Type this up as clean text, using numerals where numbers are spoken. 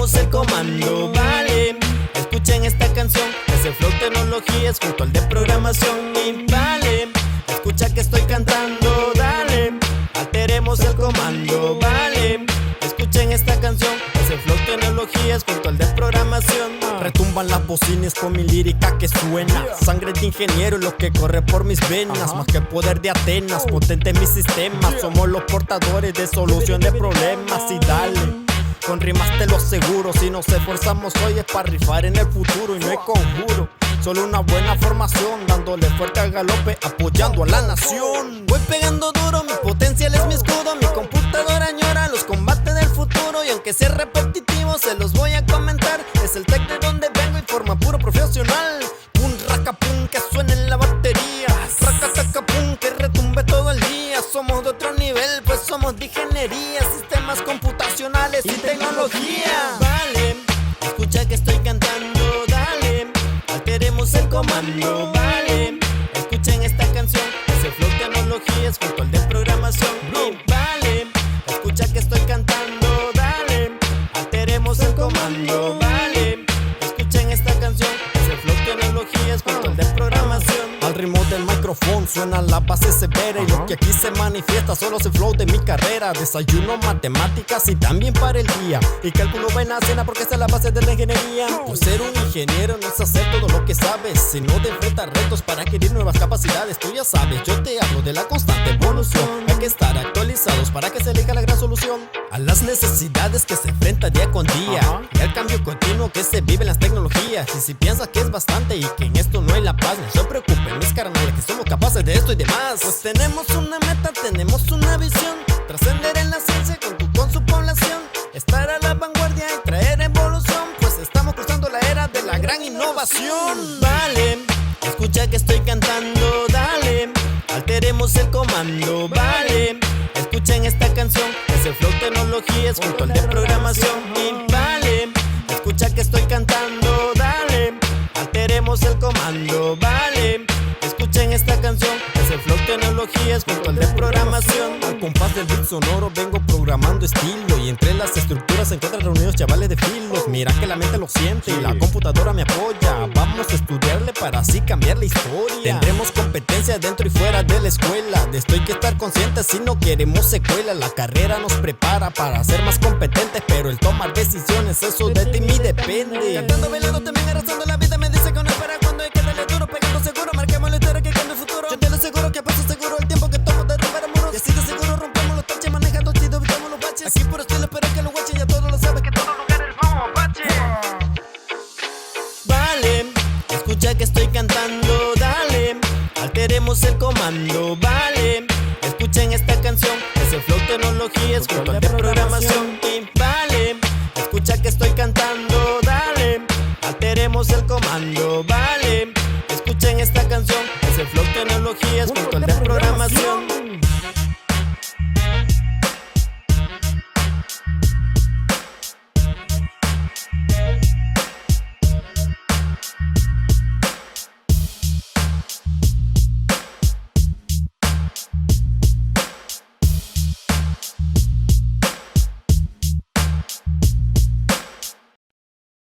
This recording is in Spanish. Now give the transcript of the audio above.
alteremos el comando, vale. Escuchen esta canción, es el Flow Tecnologías junto al de programación. Y vale, escucha que estoy cantando, dale. Alteremos el comando, vale. Escuchen esta canción, es el Flow Tecnologías junto al de programación. Retumban las bocinas con mi lírica que suena. Sangre de ingeniero es lo que corre por mis venas. Más que el poder de Atenas, potente en mi sistema. Somos los portadores de solución de problemas. Y dale, con rimas te lo aseguro. Si nos esforzamos hoy es para rifar en el futuro. Y no hay conjuro, solo una buena formación, dándole fuerte al galope, apoyando a la nación. Voy pegando duro, mi potencial es mi escudo. Mi computadora añora los combates del futuro. Y aunque sea repetitivo, se los voy a comentar. Es el tech de donde vengo y forma puro profesional. Pum, raca, pum, que suene en la batería. Raca, taca, pum, que retumbe todo el día. Somos de otro nivel, pues somos de ingeniería, sistemas computacionales y tecnología. Vale, escucha que estoy cantando, dale. Alteremos el comando, vale. Escuchen esta canción, es el Flow Tecnologías junto al de programación. Y vale, escucha que estoy cantando, dale. Alteremos el comando, vale. Escuchen esta canción, es el Flow Tecnologías junto al de programación. Al ritmo del micrófono suena la base severa. Y lo que aquí se manifiesta solo es el flow de mi carrera. Desayuno, matemáticas y también para el día. Y cálculo va en la cena porque esa es la base de la ingeniería. Pues ser un ingeniero no es hacer todo lo que sabes, sino de enfrentar retos para adquirir nuevas capacidades. Tú ya sabes, yo te hablo de la constante evolución. Hay que estar actualizados para que se elija la gran solución a las necesidades que se enfrentan día con día. Y al cambio continuo que se vive en las tecnologías. Y si piensas que es bastante y que en esto no hay la paz, no se preocupen mis carnales, que somos capaces de esto y demás. Pues tenemos una meta, tenemos una visión: trascender en la ciencia con su población, estar a la vanguardia y traer evolución. Pues estamos cruzando la era de la gran innovación. Vale, escucha que estoy cantando, dale. Alteremos el comando, vale. Escuchen esta canción, es el Flow Tecnologías junto al de programación. Y vale, escucha que estoy cantando, dale. Alteremos el comando, vale. Escuchen esta canción, es el Flow Tecnologías junto al de programación. Al compás del beat sonoro vengo programando estilo. Y entre las estructuras se encuentran reunidos chavales de filos. Mira que la mente lo siente y la computadora me apoya. Vamos a estudiarle para así cambiar la historia. Tendremos competencia dentro y fuera de la escuela. De esto hay que estar conscientes si no queremos secuela. La carrera nos prepara para ser más competentes, pero el tomar decisiones, eso de ti mí depende. Cantando, bailando, también arrasando la vida. Me dice que no es para cuando hay que darle duro. Pegando seguro, marquemos la historia que cambia el futuro. Yo te lo aseguro que paso seguro el tiempo que tomo de romper muros. Y así de seguro rompemos los taches, manejando chido, evitamos los baches. Aquí puro estilo, espero que lo watchen. Ya todos lo saben que todo lugar es como Apache. Vale, escucha que estoy cantando, dale. Alteremos el comando, vale. Escuchen esta canción, es el Flow Tecnologías junto al de programación. Y vale, escucha que estoy cantando, dale. Alteremos el